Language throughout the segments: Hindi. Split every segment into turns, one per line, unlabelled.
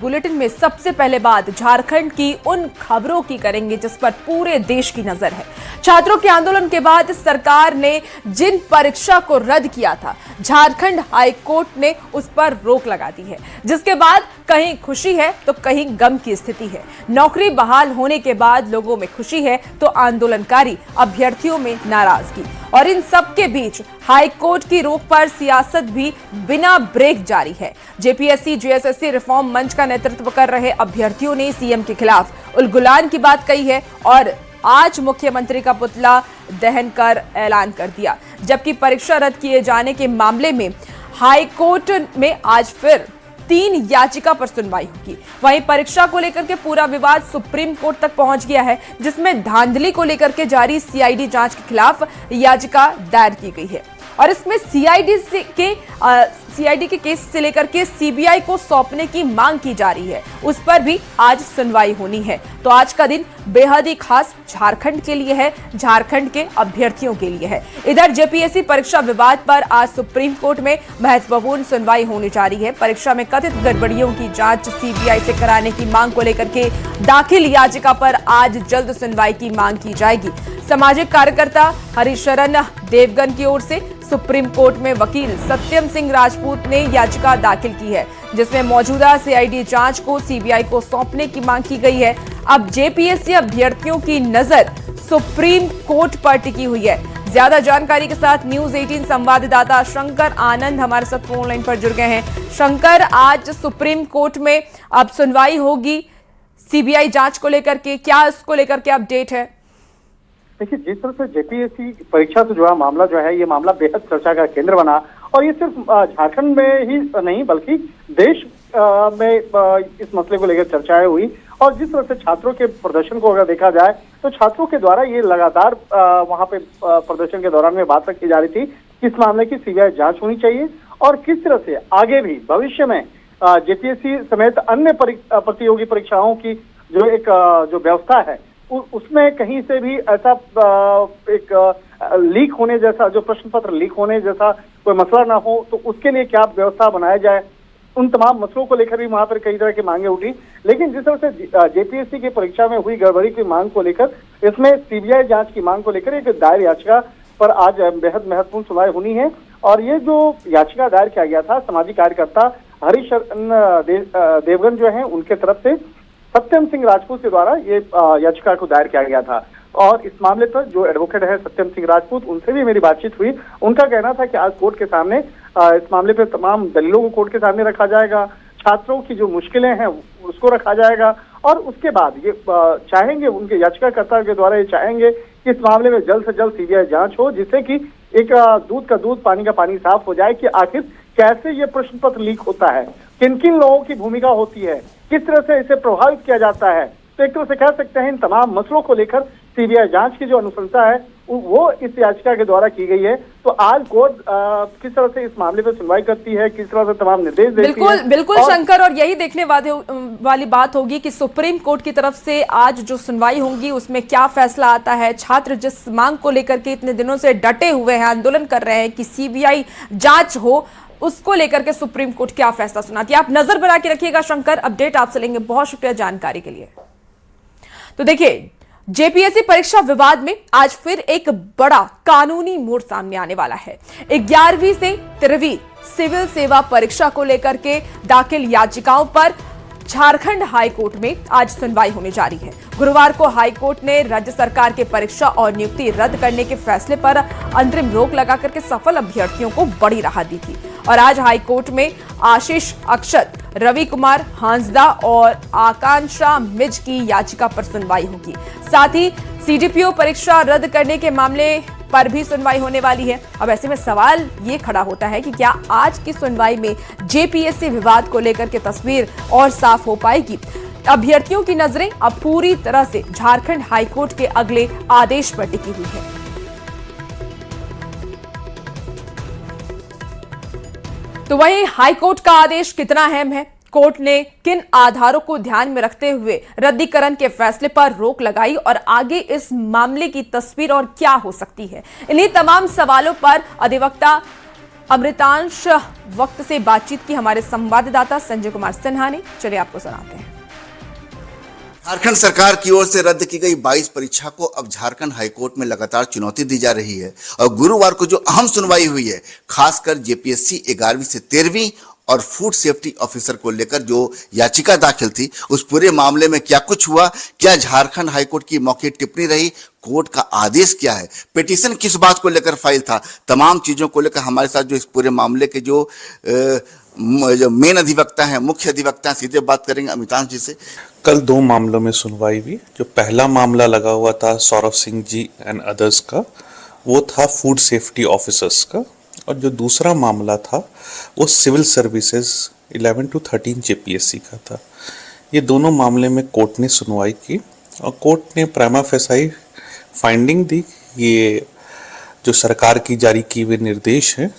बुलेटिन में सबसे पहले बात झारखंड की उन खबरों की करेंगे जिस पर पूरे देश की नजर है। छात्रों के आंदोलन के बाद सरकार ने जिन परीक्षा को रद्द किया था, झारखंड हाई कोर्ट ने उस पर रोक लगा दी है, जिसके बाद कहीं खुशी है तो कहीं गम की स्थिति है। नौकरी बहाल होने के बाद लोगों में खुशी है तो आंदोलनकारी अभ्यर्थियों में नाराजगी, और इन सब के बीच हाई कोर्ट की रोक पर सियासत भी बिना ब्रेक जारी है। जेपीएससी जेएसएससी रिफॉर्म मंच का नेतृत्व कर रहे अभ्यर्थियों ने सीएम के खिलाफ उलगुलान की बात कही है और आज मुख्यमंत्री का पुतला दहन कर ऐलान कर दिया। जबकि परीक्षा रद्द किए जाने के मामले में हाई कोर्ट में आज फिर 3 याचिका पर सुनवाई होगी। वहीं परीक्षा को लेकर के पूरा विवाद सुप्रीम कोर्ट तक पहुंच गया है, जिसमें धांधली को लेकर के जारी सीआईडी जांच के खिलाफ याचिका दायर की गई है और इसमें सीआईडी के केस से लेकर के सीबीआई को सौंपने की मांग की जा रही है। उस पर भी आज सुनवाई होनी है। तो आज का दिन बेहद ही खास झारखंड के लिए है, झारखंड के अभ्यर्थियों के लिए है। इधर जेपीएससी परीक्षा विवाद पर आज सुप्रीम कोर्ट में महत्वपूर्ण सुनवाई होने जा रही है। परीक्षा में कथित गड़बड़ियों की जांच सीबीआई से कराने की मांग को लेकर के दाखिल याचिका पर आज जल्द सुनवाई की मांग की जाएगी। सामाजिक कार्यकर्ता हरिशरण देवगन की ओर से सुप्रीम कोर्ट में वकील सत्यम सिंह राजपूत ने याचिका दाखिल की है, जिसमें मौजूदा सीआईडी जांच को सीबीआई को सौंपने की मांग की गई है। अब जेपीएससी अभ्यर्थियों की नजर सुप्रीम कोर्ट पर टिकी हुई है। ज्यादा जानकारी के साथ न्यूज 18 संवाददाता शंकर आनंद हमारे साथ फोन लाइन पर जुड़ गए हैं। शंकर, आज सुप्रीम कोर्ट में अब सुनवाई होगी सीबीआई जांच को लेकर के, क्या इसको लेकर के अपडेट है?
देखिए, जिस तरह से जेपीएससी परीक्षा से जुड़ा मामला जो है, ये मामला बेहद चर्चा का केंद्र बना और ये सिर्फ झारखंड में ही नहीं बल्कि देश में इस मसले को लेकर चर्चाएं हुई। और जिस तरह से छात्रों के प्रदर्शन को अगर देखा जाए तो छात्रों के द्वारा ये लगातार वहां पे प्रदर्शन के दौरान में बात रखी जा रही थी कि इस मामले की सीबीआई जांच होनी चाहिए और किस तरह से आगे भी भविष्य में जेपीएससी समेत अन्य प्रतियोगी परीक्षाओं की जो व्यवस्था है उसमें कहीं से भी ऐसा एक लीक होने जैसा, जो प्रश्न पत्र लीक होने जैसा कोई मसला ना हो, तो उसके लिए क्या व्यवस्था बनाया जाए, उन तमाम मसलों को लेकर भी वहां पर कई तरह की मांगे उठी। लेकिन जिस तरह से जेपीएससी की परीक्षा में हुई गड़बड़ी की मांग को लेकर, इसमें सीबीआई जांच की मांग को लेकर एक दायर याचिका पर आज बेहद महत्वपूर्ण सुनवाई होनी है। और ये जो याचिका दायर किया गया था, सामाजिक कार्यकर्ता हरिशरण देवगन जो है उनके तरफ से सत्यम सिंह राजपूत के द्वारा ये याचिका को दायर किया गया था। और इस मामले पर जो एडवोकेट है सत्यम सिंह राजपूत, उनसे भी मेरी बातचीत हुई। उनका कहना था कि आज कोर्ट के सामने इस मामले पर तमाम दलीलों को कोर्ट के सामने रखा जाएगा, छात्रों की जो मुश्किलें हैं उसको रखा जाएगा और उसके बाद ये चाहेंगे, उनके याचिकाकर्ता के द्वारा ये चाहेंगे कि इस मामले में जल्द से जल्द सीबीआई जांच हो, जिससे कि एक दूध का दूध पानी का पानी साफ हो जाए कि आखिर कैसे ये प्रश्न पत्र लीक होता है, किन किन लोगों की भूमिका होती है, किस तरह से इसे प्रभावित किया जाता है। तो एक तरह से कह सकते हैं इन तमाम मसलों को लेकर सीबीआई जांच की जो अनुशंसा है वो इस याचिका के द्वारा की गई है। तो आज कोर्ट किस तरह से इस मामले पर सुनवाई करती है, किस तरह से तमाम निर्देश देती है।
बिल्कुल शंकर, और यही देखने वाली बात होगी कि सुप्रीम कोर्ट की तरफ से आज जो सुनवाई होगी उसमें क्या फैसला आता है। छात्र जिस मांग को लेकर के इतने दिनों से डटे हुए हैं, आंदोलन कर रहे हैं कि सीबीआई जांच हो, उसको लेकर के सुप्रीम कोर्ट क्या फैसला सुनाती है। आप नजर बना के रखिएगा शंकर, अपडेट आपसे लेंगे। बहुत शुक्रिया जानकारी के लिए। तो देखिए, जेपीएससी परीक्षा विवाद में आज फिर एक बड़ा कानूनी मोड़ सामने आने वाला है। 11वीं से 13वीं सिविल सेवा परीक्षा को लेकर के दाखिल याचिकाओं पर झारखंड हाई कोर्ट में आज सुनवाई होने जा रही है। गुरुवार को हाई कोर्ट ने राज्य सरकार के परीक्षा और नियुक्ति रद्द करने के फैसले पर अंतरिम रोक लगाकर के सफल अभ्यर्थियों को बड़ी राहत दी थी और आज हाई कोर्ट में आशीष अक्षत, रवि कुमार हांसदा और आकांक्षा मिज की याचिका पर सुनवाई होगी। साथ ही सीडीपीओ परीक्षा रद्द करने के मामले पर भी सुनवाई होने वाली है। अब ऐसे में सवाल ये खड़ा होता है कि क्या आज की सुनवाई में जेपीएससी विवाद को लेकर के तस्वीर और साफ हो पाएगी। अभ्यर्थियों की नजरें अब पूरी तरह से झारखंड हाईकोर्ट के अगले आदेश पर टिकी हुई है। तो वहीं हाईकोर्ट का आदेश कितना अहम है, कोर्ट ने किन आधारों को ध्यान में रखते हुए रद्दीकरण के फैसले पर रोक लगाई और आगे इस मामले की तस्वीर और क्या हो सकती है, इन्हीं तमाम सवालों पर अधिवक्ता अमृतांश वक्त से बातचीत की हमारे संवाददाता संजय कुमार सिन्हा ने। चलिए आपको सुनाते हैं।
झारखंड सरकार की ओर से रद्द की गई 22 परीक्षा को अब झारखंड हाईकोर्ट में लगातार चुनौती दी जा रही है और गुरुवार को जो अहम सुनवाई हुई है, खासकर जेपीएससी 11वीं से 13वीं और फूड सेफ्टी ऑफिसर को लेकर जो याचिका दाखिल थी, उस पूरे मामले में क्या कुछ हुआ, क्या झारखंड हाईकोर्ट की मौखिक टिप्पणी रही, कोर्ट का आदेश क्या है, पिटीशन किस बात को लेकर फाइल था, तमाम चीजों को लेकर हमारे साथ जो इस पूरे मामले के जो मेन अधिवक्ता हैं, मुख्य अधिवक्ता हैं, सीधे बात करेंगे अमिताभ जी से।
कल 2 मामलों में सुनवाई हुई। जो पहला मामला लगा हुआ था सौरभ सिंह जी एंड अदर्स का, वो था फूड सेफ्टी ऑफिसर्स का, और जो दूसरा मामला था वो सिविल सर्विसेज 11 to 13 जेपीएससी का था। ये दोनों मामले में कोर्ट ने सुनवाई की और कोर्ट ने प्राइमा फेसाई फाइंडिंग दी। ये जो सरकार की जारी किए हुए निर्देश हैं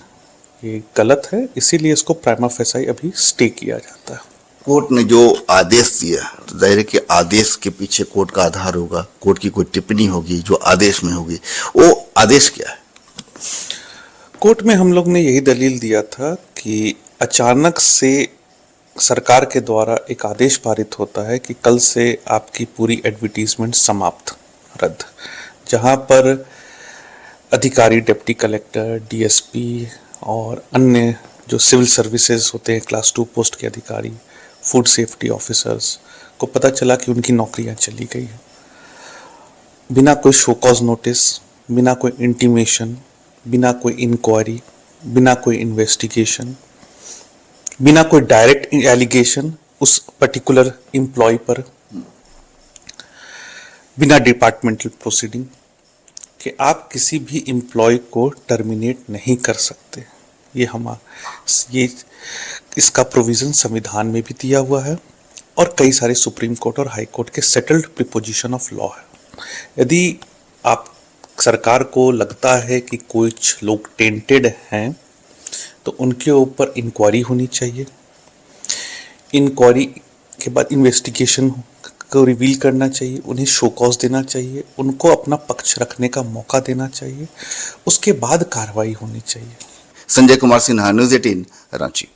ये गलत है, इसीलिए इसको प्राइमा फेसाई अभी स्टे किया जाता है।
कोर्ट ने जो आदेश दिया, तो जाहिर है कि आदेश के पीछे कोर्ट का आधार होगा, कोर्ट की कोई टिप्पणी होगी जो आदेश में होगी। वो आदेश क्या है?
कोर्ट में हम लोग ने यही दलील दिया था कि अचानक से सरकार के द्वारा एक आदेश पारित होता है कि कल से आपकी पूरी एडवर्टीजमेंट समाप्त, रद्द, जहां पर अधिकारी, डिप्टी कलेक्टर, डीएसपी और अन्य जो सिविल सर्विसेज होते हैं, क्लास 2 पोस्ट के अधिकारी, फूड सेफ्टी ऑफिसर्स को पता चला कि उनकी नौकरियां चली गई हैं बिना कोई शो कॉज नोटिस, बिना कोई इंटीमेशन, बिना कोई इंक्वायरी, बिना कोई इन्वेस्टिगेशन, बिना कोई डायरेक्ट एलिगेशन उस पर्टिकुलर एम्प्लॉय पर, बिना डिपार्टमेंटल प्रोसीडिंग, कि आप किसी भी एम्प्लॉय को टर्मिनेट नहीं कर सकते। ये इसका प्रोविज़न संविधान में भी दिया हुआ है और कई सारे सुप्रीम कोर्ट और हाई कोर्ट के सेटल्ड प्रीपोजिशन ऑफ लॉ है। यदि आप सरकार को लगता है कि कुछ लोग टेंटेड हैं तो उनके ऊपर इंक्वायरी होनी चाहिए। इंक्वायरी के बाद इन्वेस्टिगेशन को रिवील करना चाहिए, उन्हें शो कॉज देना चाहिए, उनको अपना पक्ष रखने का मौका देना चाहिए, उसके बाद कार्रवाई होनी चाहिए।
संजय कुमार सिन्हा, न्यूज़ 18, रांची।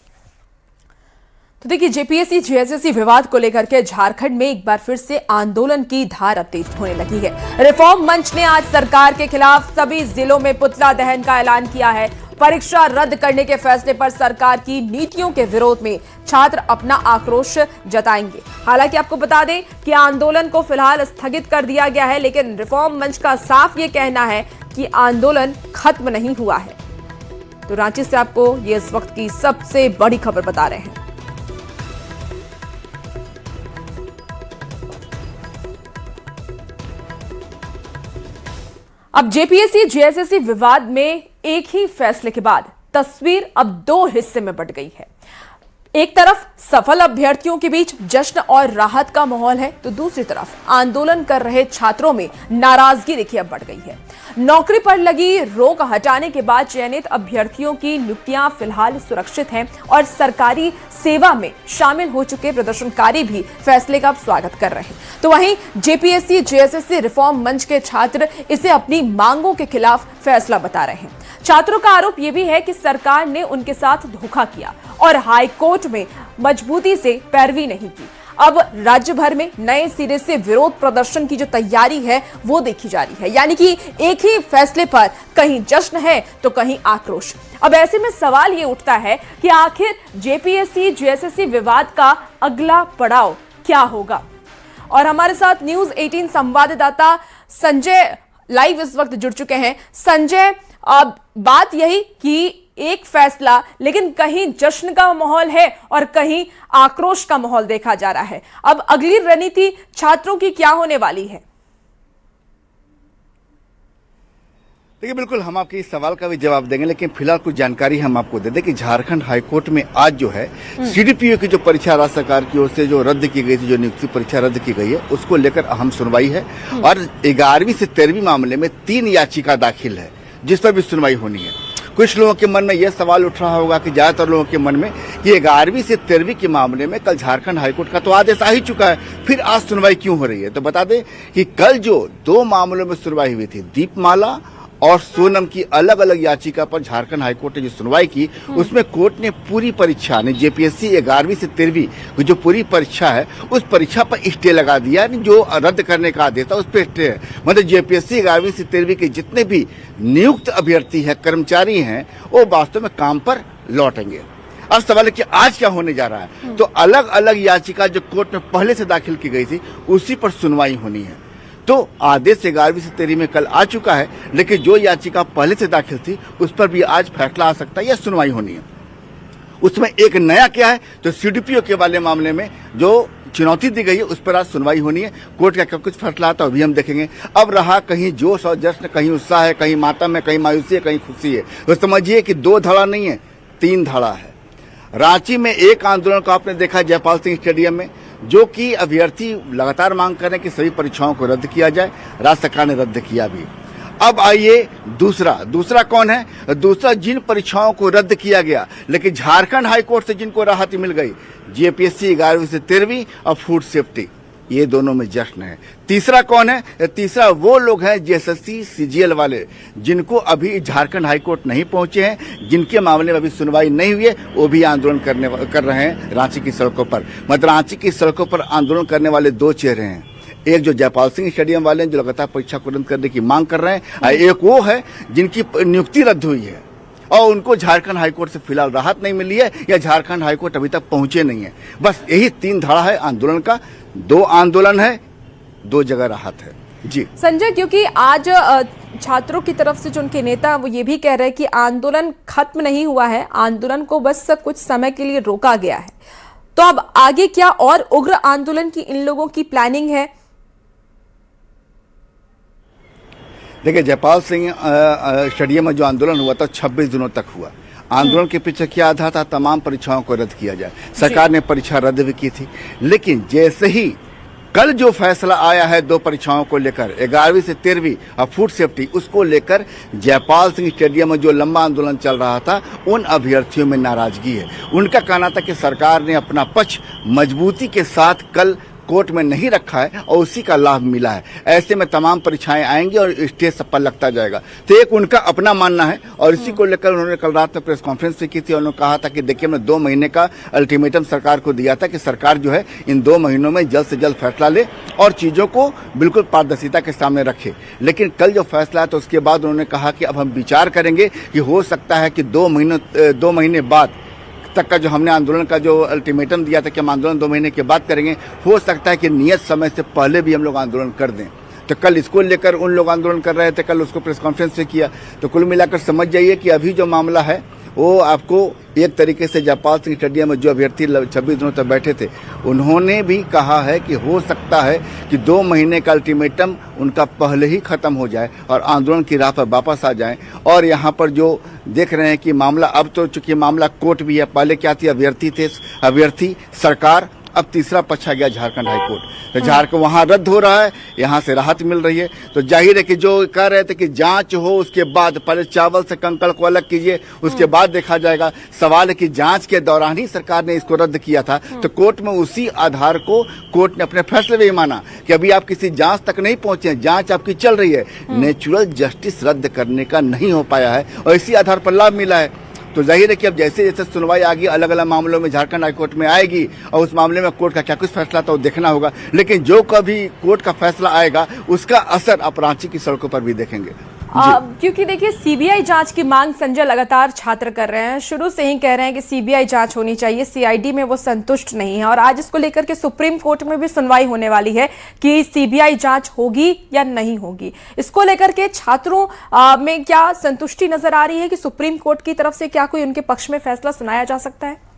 तो देखिए, जेपीएससी जेएसएससी विवाद को लेकर के झारखंड में एक बार फिर से आंदोलन की धार अब तेज होने लगी है। रिफॉर्म मंच ने आज सरकार के खिलाफ सभी जिलों में पुतला दहन का ऐलान किया है। परीक्षा रद्द करने के फैसले पर सरकार की नीतियों के विरोध में छात्र अपना आक्रोश जताएंगे। हालांकि आपको बता दें कि आंदोलन को फिलहाल स्थगित कर दिया गया है, लेकिन रिफॉर्म मंच का साफ ये कहना है कि आंदोलन खत्म नहीं हुआ है। तो रांची से आपको ये इस वक्त की सबसे बड़ी खबर बता रहे हैं। अब जेपीएससी जेएसएससी विवाद में एक ही फैसले के बाद तस्वीर अब 2 हिस्से में बंट गई है। एक तरफ सफल अभ्यर्थियों के बीच जश्न और राहत का माहौल है, तो दूसरी तरफ आंदोलन कर रहे छात्रों में नाराजगी देखिए अब बढ़ गई है। नौकरी पर लगी रोक हटाने के बाद चयनित अभ्यर्थियों की नियुक्तियां फिलहाल सुरक्षित हैं और सरकारी सेवा में शामिल हो चुके प्रदर्शनकारी भी फैसले का स्वागत कर रहे हैं। तो वहीं जेपीएससी जेएसएससी रिफॉर्म मंच के छात्र इसे अपनी मांगों के खिलाफ फैसला बता रहे हैं। छात्रों का आरोप यह भी है कि सरकार ने उनके साथ धोखा किया और हाई कोर्ट में मजबूती से पैरवी नहीं की। अब राज्य भर में नए सिरे से विरोध प्रदर्शन की जो तैयारी है वो देखी जा रही है, यानी कि एक ही फैसले पर कहीं जश्न है तो कहीं आक्रोश। अब ऐसे में सवाल ये उठता है कि आखिर जेपीएससी जेएसएससी विवाद का अगला पड़ाव क्या होगा। और हमारे साथ न्यूज़ 18 संवाददाता संजय लाइव इस वक्त जुड़ चुके हैं। संजय, अब बात यही कि एक फैसला, लेकिन कहीं जश्न का माहौल है और कहीं आक्रोश का माहौल देखा जा रहा है। अब अगली रणनीति छात्रों की क्या होने वाली है?
देखिए, बिल्कुल हम आपके इस सवाल का भी जवाब देंगे, लेकिन फिलहाल कुछ जानकारी हम आपको दे दें कि झारखंड हाईकोर्ट में आज जो है सीडीपीओ की जो परीक्षा राज्य सरकार की ओर से जो रद्द की गई थी, जो नियुक्ति परीक्षा रद्द की गई है, उसको लेकर अहम सुनवाई है। और 11वीं से 13वीं मामले में 3 याचिका दाखिल है जिस पर भी सुनवाई होनी है। कुछ लोगों के मन में यह सवाल उठ रहा होगा कि ज्यादातर लोगों के मन में कि 11वीं से 13वीं के मामले में कल झारखंड हाईकोर्ट का तो आदेश आ ही चुका है, फिर आज सुनवाई क्यों हो रही है। तो बता दें कि कल जो 2 मामलों में सुनवाई हुई थी, दीपमाला और सोनम की अलग अलग याचिका पर झारखंड हाईकोर्ट ने जो सुनवाई की, उसमें कोर्ट ने पूरी परीक्षा ने जेपीएससी 11वीं से 13वीं की जो पूरी परीक्षा है उस परीक्षा पर स्टे लगा दिया, जो रद्द करने का आदेश था उस पर स्टे है। मतलब जेपीएससी 11वीं से 13वीं के जितने भी नियुक्त अभ्यर्थी है, कर्मचारी हैं, वो वास्तव में काम पर लौटेंगे। अब सवाल है कि आज क्या होने जा रहा है। तो अलग अलग याचिका जो कोर्ट में पहले से दाखिल की गई थी उसी पर सुनवाई होनी है। तो आदेश 11वीं से 13वीं में कल आ चुका है, लेकिन जो याचिका पहले से दाखिल थी उस पर भी आज फैसला आ सकता है या सुनवाई होनी है। उसमें एक नया क्या है, तो सीडीपीओ के वाले मामले में जो चुनौती दी गई है उस पर आज सुनवाई होनी है। कोर्ट का क्या कुछ फैसला आता है अभी हम देखेंगे। अब रहा कहीं जोश और जश्न, कहीं उत्साह है, कहीं मातम है, कहीं मायूसी है, कहीं खुशी है। तो समझिए कि 2 धड़ा नहीं है, 3 धड़ा है। रांची में एक आंदोलन को आपने देखा जयपाल सिंह स्टेडियम में, जो कि अभ्यर्थी लगातार मांग कर रहे हैं कि सभी परीक्षाओं को रद्द किया जाए। राज्य सरकार ने रद्द किया भी। अब आइए दूसरा कौन है? दूसरा जिन परीक्षाओं को रद्द किया गया लेकिन झारखंड हाईकोर्ट से जिनको राहत मिल गई, जेपीएससी 11वीं से 13वीं और फूड सेफ्टी, ये दोनों में जश्न है। तीसरा कौन है? तीसरा वो लोग हैं जेएसएससी सीजीएल वाले, जिनको अभी झारखंड हाईकोर्ट नहीं पहुंचे हैं, जिनके मामले में अभी सुनवाई नहीं हुई है, वो भी आंदोलन कर रहे हैं रांची की सड़कों पर। मतलब रांची की सड़कों पर आंदोलन करने वाले 2 चेहरे हैं। एक जो जयपाल सिंह स्टेडियम वाले हैं जो लगातार परीक्षा को रद्द करने की मांग कर रहे हैं, और एक वो है जिनकी नियुक्ति रद्द हुई है और उनको झारखंड हाईकोर्ट से फिलहाल राहत नहीं मिली है या झारखंड हाईकोर्ट अभी तक पहुंचे नहीं है। बस यही 3 धड़ा है आंदोलन का। 2 आंदोलन है, 2 जगह राहत है। जी
संजय, क्योंकि आज छात्रों की तरफ से जो उनके नेता वो ये भी कह रहे हैं कि आंदोलन खत्म नहीं हुआ है, आंदोलन को बस कुछ समय के लिए रोका गया है। तो अब आगे क्या और उग्र आंदोलन की इन लोगों की प्लानिंग है?
देखिए, जयपाल सिंह स्टेडियम में जो आंदोलन हुआ था 26 दिनों तक हुआ। आंदोलन के पीछे क्या आधार था? तमाम परीक्षाओं को रद्द किया जाए। सरकार ने परीक्षा रद्द भी की थी, लेकिन जैसे ही कल जो फैसला आया है 2 परीक्षाओं को लेकर, 11वीं से 13वीं और फूड सेफ्टी, उसको लेकर जयपाल सिंह स्टेडियम में जो लंबा आंदोलन चल रहा था उन अभ्यर्थियों में नाराजगी है। उनका कहना था कि सरकार ने अपना पक्ष मजबूती के साथ कल कोर्ट में नहीं रखा है और उसी का लाभ मिला है। ऐसे में तमाम परीक्षाएं आएंगी और स्टेज सब पर लगता जाएगा। तो एक उनका अपना मानना है और इसी को लेकर उन्होंने कल रात में प्रेस कॉन्फ्रेंस भी की थी। उन्होंने कहा था कि देखिए, हमने 2 महीने का अल्टीमेटम सरकार को दिया था कि सरकार जो है इन 2 महीनों में जल्द से जल्द फैसला ले और चीजों को बिल्कुल पारदर्शिता के सामने रखे। लेकिन कल जो फैसला है तो उसके बाद उन्होंने कहा कि अब हम विचार करेंगे कि हो सकता है कि 2 महीने बाद तक का जो हमने आंदोलन का जो अल्टीमेटम दिया था कि हम आंदोलन 2 महीने के बाद करेंगे, हो सकता है कि नियत समय से पहले भी हम लोग आंदोलन कर दें। तो कल इसको लेकर उन लोग आंदोलन कर रहे थे, कल उसको प्रेस कॉन्फ्रेंस से किया। तो कुल मिलाकर समझ जाइए कि अभी जो मामला है वो आपको एक तरीके से जयपाल सिंह स्टेडियम में जो अभ्यर्थी 26 दिनों तक बैठे थे, उन्होंने भी कहा है कि हो सकता है कि 2 महीने का अल्टीमेटम उनका पहले ही खत्म हो जाए और आंदोलन की राह पर वापस आ जाएं। और यहाँ पर जो देख रहे हैं कि मामला, अब तो चूंकि मामला कोर्ट भी है, पहले क्या थी, अभ्यर्थी सरकार, अब तीसरा पक्ष आ गया झारखंड हाईकोर्ट। तो झारखंड वहां रद्द हो रहा है, यहाँ से राहत मिल रही है। तो जाहिर है कि जो कह रहे थे कि जांच हो उसके बाद, पहले चावल से कंकड़ को अलग कीजिए उसके बाद देखा जाएगा। सवाल है कि जांच के दौरान ही सरकार ने इसको रद्द किया था, तो कोर्ट में उसी आधार को कोर्ट ने अपने फैसले में माना कि अभी आप किसी जांच तक नहीं पहुंचे, जांच आपकी चल रही है। नेचुरल जस्टिस रद्द करने का नहीं हो पाया है और इसी आधार पर लाभ मिला है। तो जाहिर है कि अब जैसे जैसे सुनवाई आगे अलग अलग मामलों में झारखंड हाईकोर्ट में आएगी और उस मामले में कोर्ट का क्या कुछ फैसला था वो देखना होगा। लेकिन जो कभी कोर्ट का फैसला आएगा उसका असर आप रांची की सड़कों पर भी देखेंगे।
क्योंकि देखिए, सीबीआई जांच की मांग संजय लगातार छात्र कर रहे हैं, शुरू से ही कह रहे हैं कि सीबीआई जांच होनी चाहिए, सीआईडी में वो संतुष्ट नहीं है। और आज इसको लेकर के सुप्रीम कोर्ट में भी सुनवाई होने वाली है कि सीबीआई जांच होगी या नहीं होगी। इसको लेकर के छात्रों में क्या संतुष्टि नजर आ रही है कि सुप्रीम कोर्ट की तरफ से क्या कोई उनके पक्ष में फैसला सुनाया जा सकता है?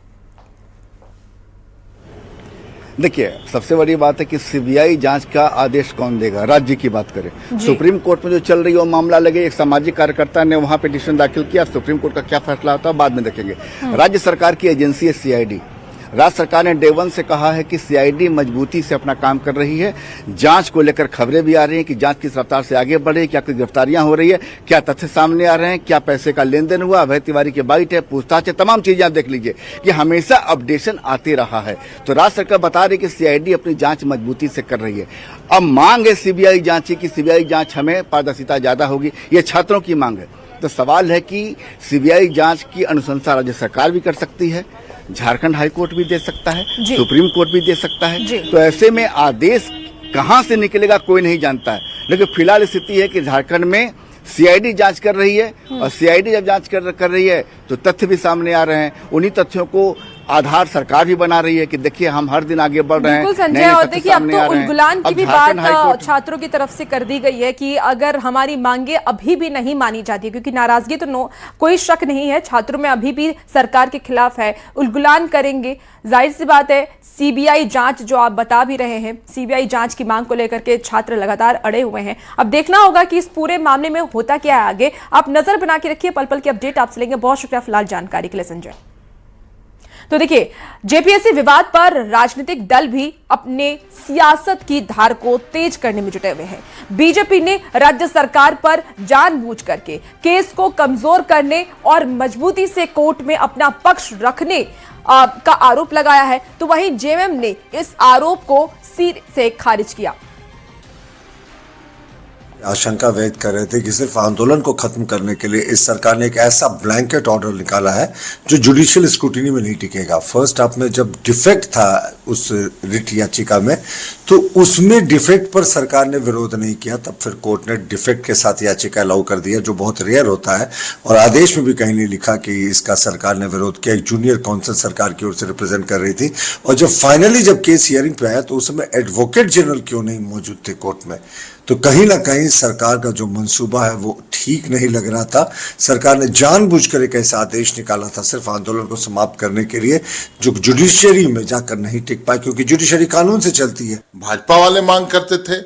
देखिए, सबसे बड़ी बात है कि सीबीआई जांच का आदेश कौन देगा? राज्य की बात करें, सुप्रीम कोर्ट में जो चल रही है वो मामला लगे, एक सामाजिक कार्यकर्ता ने वहां पिटीशन दाखिल किया, सुप्रीम कोर्ट का क्या फैसला होता है बाद में देखेंगे। राज्य सरकार की एजेंसी है सीआईडी। राज्य सरकार ने डे वन से कहा है कि सीआईडी मजबूती से अपना काम कर रही है। जांच को लेकर खबरें भी आ रही हैं कि जांच किस रफ्तार से आगे बढ़ रही है, क्या कोई गिरफ्तारियां हो रही है, क्या तथ्य सामने आ रहे हैं, क्या पैसे का लेन देन हुआ, अभय तिवारी के बाइट है, पूछताछ है, तमाम चीजें आप देख लीजिए कि हमेशा अपडेशन आते रहा है। तो राज्य सरकार बता रही है कि सीआईडी अपनी जांच मजबूती से कर रही है। अब मांग है सीबीआई जांच की सीबीआई जांच हमें पारदर्शिता ज्यादा होगी, ये छात्रों की मांग है। तो सवाल है कि सीबीआई जांच की अनुशंसा राज्य सरकार भी कर सकती है, झारखंड हाईकोर्ट भी दे सकता है, सुप्रीम कोर्ट भी दे सकता है। तो ऐसे में आदेश कहां से निकलेगा कोई नहीं जानता है, लेकिन फिलहाल स्थिति है कि झारखंड में सीआईडी जांच कर रही है और सीआईडी जब जांच कर रही है तो तथ्य भी सामने आ रहे हैं। उन्हीं तथ्यों को आधार सरकार भी बना रही है कि देखिए हम हर दिन आगे बढ़ रहे हैं।
बिल्कुल संजय, और देखिए अब तो उलगुलान की भी बात छात्रों की तरफ से कर दी गई है कि अगर हमारी मांगे अभी भी नहीं मानी जाती, क्योंकि नाराजगी तो कोई शक नहीं है, छात्रों में अभी भी सरकार के खिलाफ है, उलगुलान करेंगे। जाहिर सी बात है, सीबीआई जांच जो आप बता भी रहे हैं, सीबीआई जांच की मांग को लेकर के छात्र लगातार अड़े हुए हैं। अब देखना होगा कि इस पूरे मामले में होता क्या है आगे। आप नजर बना के रखिए, पल पल की अपडेट आपसे लेंगे। बहुत शुक्रिया फिलहाल जानकारी के लिए संजय। तो देखिए, जेपीएससी विवाद पर राजनीतिक दल भी अपने सियासत की धार को तेज करने में जुटे हुए हैं। बीजेपी ने राज्य सरकार पर जानबूझ करके केस को कमजोर करने और मजबूती से कोर्ट में अपना पक्ष रखने का आरोप लगाया है, तो वहीं जेएमएम ने इस आरोप को सिरे से खारिज किया।
आशंका व्यक्त कर रहे थे कि सिर्फ आंदोलन को खत्म करने के लिए इस सरकार ने एक ऐसा ब्लैंकेट ऑर्डर निकाला है जो जुडिशियल स्क्रूटिनी में नहीं टिकेगा। फर्स्ट हाफ में जब डिफेक्ट था उस रिट याचिका में, तो उसमें डिफेक्ट पर सरकार ने विरोध नहीं किया, तब फिर कोर्ट ने डिफेक्ट के साथ याचिका अलाउ कर दिया, जो बहुत रेयर होता है। और आदेश में भी कहीं नहीं लिखा कि इसका सरकार ने विरोध किया। एक जूनियर काउंसिल सरकार की ओर से रिप्रेजेंट कर रही थी। और जब फाइनली जब केस हियरिंग पे आया तो उस समय एडवोकेट जनरल क्यों नहीं मौजूद थे कोर्ट में। तो कहीं ना कहीं सरकार का जो मंसूबा है वो ठीक नहीं लग रहा था। सरकार ने जानबूझकर एक ऐसा आदेश निकाला था सिर्फ आंदोलन को समाप्त करने के लिए, जो जुडिशरी में जाकर नहीं टिक पाए, क्योंकि जुडिशरी कानून से चलती है।
भाजपा वाले मांग करते थे,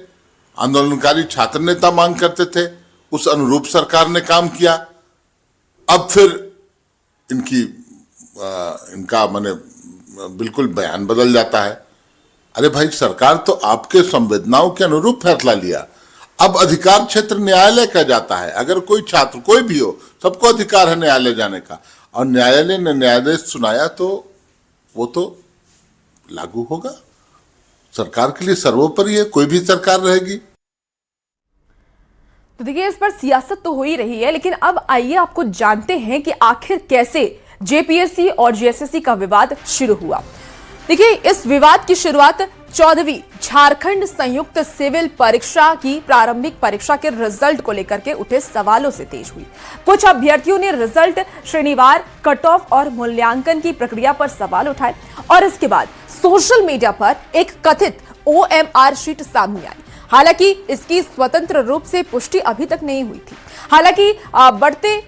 आंदोलनकारी छात्र नेता मांग करते थे, उस अनुरूप सरकार ने काम किया। अब फिर इनका माने बिल्कुल बयान बदल जाता है। अरे भाई, सरकार तो आपके संवेदनाओं के अनुरूप फैसला लिया, अब अधिकार क्षेत्र न्यायालय का जाता है। अगर कोई छात्र कोई भी हो, सबको अधिकार है न्यायालय जाने का, और न्यायालय ने न्यायाधीश सुनाया तो वो तो लागू होगा। सरकार के लिए सर्वोपरि है, कोई भी सरकार रहेगी।
तो देखिए, इस पर सियासत तो हो ही रही है, लेकिन अब आइए आपको जानते हैं कि आखिर कैसे जेपीएससी और जेएसएससी का विवाद शुरू हुआ। देखिए, इस विवाद की शुरुआत 14वीं झारखंड संयुक्त सिविल परीक्षा की प्रारंभिक परीक्षा के रिजल्ट को लेकर के उठे सवालों से तेज हुई। कुछ अभ्यर्थियों ने रिजल्ट श्रेणीवार कट ऑफ और मूल्यांकन की प्रक्रिया पर सवाल उठाए, और इसके बाद सोशल मीडिया पर एक कथित ओएमआर शीट सामने आई। हालांकि इसकी स्वतंत्र रूप से पुष्टि अभी तक नहीं हुई थी। हालांकि बढ़ते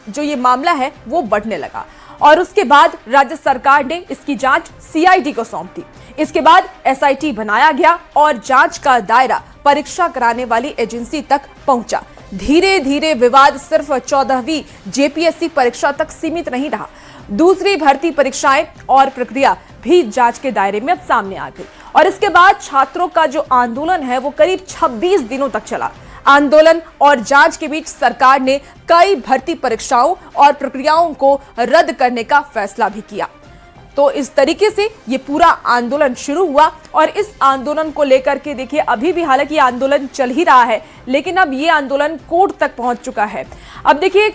जो ये मामला है वो बढ़ने लगा, और उसके बाद राज्य सरकार ने इसकी जांच सीआईडी को सौंप दी। इसके बाद एसआईटी बनाया गया और जांच का दायरा परीक्षा कराने वाली एजेंसी तक पहुंचा। धीरे धीरे विवाद सिर्फ 14वीं जेपीएससी परीक्षा तक सीमित नहीं रहा। दूसरी भर्ती परीक्षाएं और प्रक्रिया भी जांच के दायरे में अब सामने आ गई, और इसके बाद छात्रों का जो आंदोलन है वो करीब 26 दिनों तक चला। आंदोलन और जांच के बीच सरकार ने कई भर्ती परीक्षाओं और प्रक्रियाओं को रद्द करने का फैसला भी किया। तो इस तरीके से ये पूरा आंदोलन शुरू हुआ, और इस आंदोलन को लेकर के देखिए अभी भी हालांकि आंदोलन चल ही रहा है, लेकिन अब ये आंदोलन कोर्ट तक पहुंच चुका है। अब देखिए,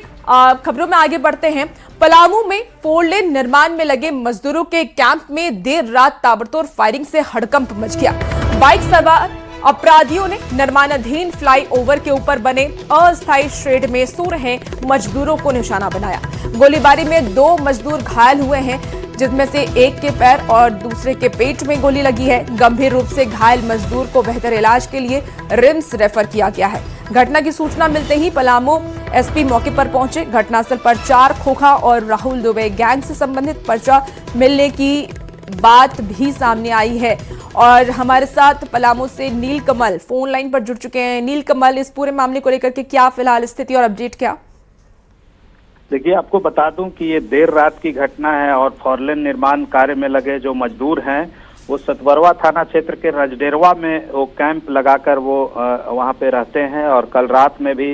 खबरों में आगे बढ़ते हैं। पलामू में 4 लेन निर्माण में लगे मजदूरों के कैंप में देर रात ताबड़तोड़ फायरिंग से हड़कंप मच गया। बाइक सवार अपराधियों ने निर्माणाधीन फ्लाईओवर के ऊपर बने अस्थायी शेड में सो रहे मजदूरों को निशाना बनाया। गोलीबारी में 2 मजदूर घायल हुए हैं, जिसमें से एक के पैर और दूसरे के पेट में गोली लगी है। गंभीर रूप से घायल मजदूर को बेहतर इलाज के लिए रिम्स रेफर किया गया है। घटना की सूचना मिलते ही पलामू एसपी मौके पर पहुंचे। घटनास्थल पर 4 खोखा और राहुल दुबे गैंग से संबंधित पर्चा मिलने की बात भी सामने आई है। और हमारे साथ पलामू से नीलकमल फोन लाइन पर जुड़ चुके हैं। नीलकमल, इस पूरे मामले को लेकर के क्या फिलहाल स्थिति और अपडेट क्या?
देखिए, आपको बता दूं कि ये देर रात की घटना है और फोरलेन निर्माण कार्य में लगे जो मजदूर हैं वो सतवरवा थाना क्षेत्र के रजडेरवा में वो कैंप लगाकर वो वहां पे रहते हैं। और कल रात में भी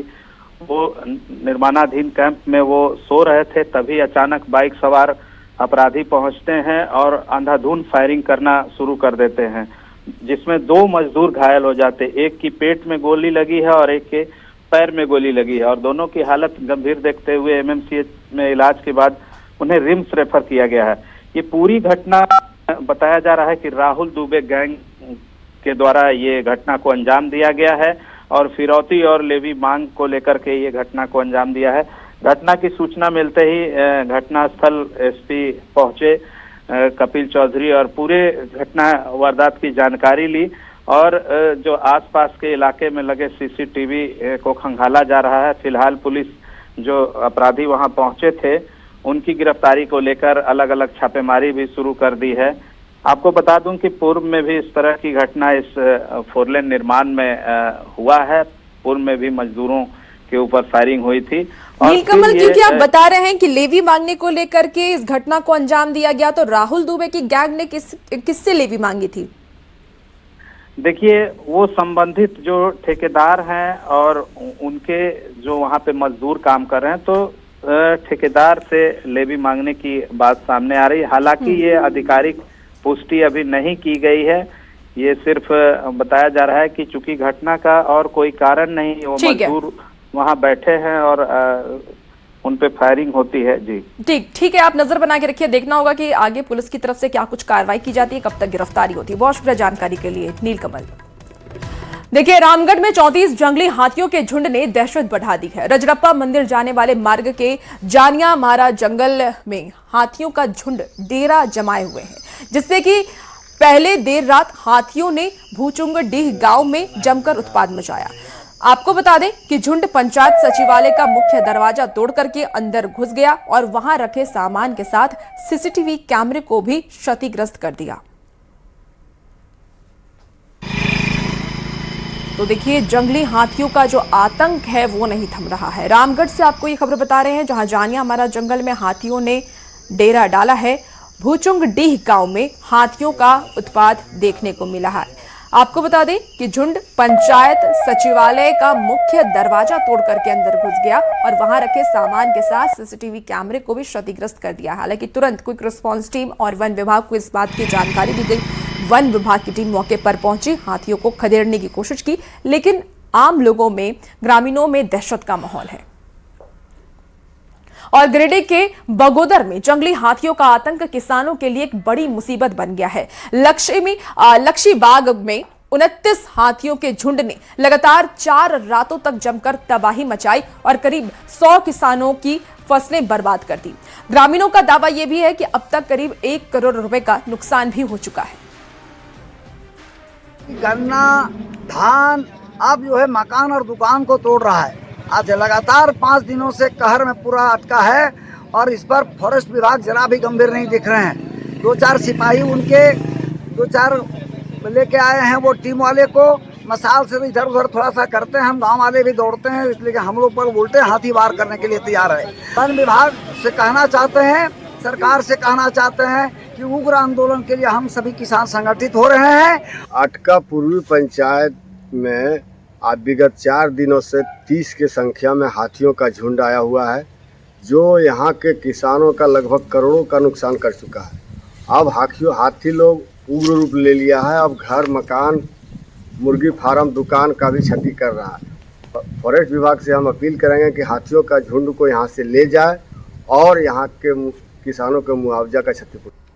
वो निर्माणाधीन कैंप में वो सो रहे थे, तभी अचानक बाइक सवार अपराधी पहुंचते हैं और अंधाधुंध फायरिंग करना शुरू कर देते हैं, जिसमें 2 मजदूर घायल हो जाते। एक की पेट में गोली लगी है और एक के पैर में गोली लगी है और दोनों की हालत गंभीर देखते हुए एमएमसीएच में इलाज के बाद उन्हें रिम्स रेफर किया गया है। ये पूरी घटना बताया जा रहा है कि राहुल दुबे गैंग के द्वारा ये घटना को अंजाम दिया गया है और फिरौती और लेवी मांग को लेकर के ये घटना को अंजाम दिया है। घटना की सूचना मिलते ही घटनास्थल एसपी पहुंचे कपिल चौधरी और पूरे घटना वारदात की जानकारी ली और जो आसपास के इलाके में लगे सीसीटीवी को खंगाला जा रहा है। फिलहाल पुलिस जो अपराधी वहां पहुंचे थे उनकी गिरफ्तारी को लेकर अलग अलग छापेमारी भी शुरू कर दी है। आपको बता दूं कि पूर्व में भी इस तरह की घटना इस फोरलेन निर्माण में हुआ है। पूर्व में भी मजदूरों के ऊपर फायरिंग हुई थी।
नीलकमल, क्योंकि आप बता रहे हैं कि लेवी मांगने को लेकर के इस घटना को अंजाम दिया गया, तो राहुल दुबे की गैंग ने किससे लेवी मांगी थी?
देखिए, वो संबंधित जो ठेकेदार हैं और उनके जो वहां पे मजदूर काम कर रहे हैं, तो ठेकेदार से लेवी मांगने की बात सामने आ रही है। हालांकि ये आधिकारिक पुष्टि अभी नहीं की गई है। ये सिर्फ बताया जा रहा है कि चूंकि घटना का और कोई कारण नहीं, वो मजदूर वहां बैठे हैं और उन पे फायरिंग होती है। जी
ठीक है, आप नजर बना के रखिए। देखना होगा कि आगे पुलिस की तरफ से क्या कुछ कार्रवाई की जाती है, कब तक गिरफ्तारी होती है। बहुत शुक्रिया जानकारी के लिए नीलकमल। देखिए, रामगढ़ में 34 जंगली हाथियों के झुंड ने दहशत बढ़ा दी है। रजरप्पा मंदिर जाने वाले मार्ग के जानिया मारा जंगल में हाथियों का झुंड डेरा जमाए हुए हैं, जिससे कि पहले देर रात हाथियों ने भूचुंगडीह गांव में जमकर उत्पात मचाया। आपको बता दें कि झुंड पंचायत सचिवालय का मुख्य दरवाजा तोड़ करके अंदर घुस गया और वहां रखे सामान के साथ सीसीटीवी कैमरे को भी क्षतिग्रस्त कर दिया। तो देखिए, जंगली हाथियों का जो आतंक है वो नहीं थम रहा है। रामगढ़ से आपको ये खबर बता रहे हैं, जहां जानिया मारा जंगल में हाथियों ने डेरा डाला है। भूचुंगडीह गांव में हाथियों का उत्पात देखने को मिला है। आपको बता दें कि झुंड पंचायत सचिवालय का मुख्य दरवाजा तोड़ करके अंदर घुस गया और वहां रखे सामान के साथ सीसीटीवी कैमरे को भी क्षतिग्रस्त कर दिया। हालांकि तुरंत क्विक रिस्पांस टीम और वन विभाग को इस बात की जानकारी दी गई। वन विभाग की टीम मौके पर पहुंची, हाथियों को खदेड़ने की कोशिश की, लेकिन आम लोगों में, ग्रामीणों में दहशत का माहौल है। और गिरिडीह के बगोदर में जंगली हाथियों का आतंक किसानों के लिए एक बड़ी मुसीबत बन गया है। लक्ष्मी बाग में 29 हाथियों के झुंड ने लगातार 4 रातों तक जमकर तबाही मचाई और करीब 100 किसानों की फसलें बर्बाद कर दी। ग्रामीणों का दावा यह भी है कि अब तक करीब 1 करोड़ रुपए का नुकसान भी हो चुका है।
गन्ना, धान अब जो है मकान और दुकान को तोड़ रहा है। आज लगातार 5 दिनों से कहर में पूरा अटका है और इस पर फॉरेस्ट विभाग जरा भी गंभीर नहीं दिख रहे हैं। 2-4 सिपाही उनके 2-4 लेके आए हैं, वो टीम वाले को मसाल से इधर उधर थोड़ा सा करते हैं। हम गांव वाले भी दौड़ते हैं, इसलिए कि हम लोग पर उल्टे हाथी वार करने के लिए तैयार है। वन विभाग से कहना चाहते हैं, सरकार से कहना चाहते हैं कि उग्र आंदोलन के लिए हम सभी किसान संगठित हो रहे हैं।
अटका पूर्वी पंचायत में आज विगत 4 दिनों से 30 के संख्या में हाथियों का झुंड आया हुआ है, जो यहाँ के किसानों का लगभग करोड़ों का नुकसान कर चुका है। अब हाथी लोग उग्र रूप ले लिया है। अब घर, मकान, मुर्गी फार्म, दुकान का भी क्षति कर रहा है। फॉरेस्ट विभाग से हम अपील करेंगे कि हाथियों का झुंड को यहाँ से ले जाए और यहाँ के किसानों को मुआवजा का क्षतिपूर्ति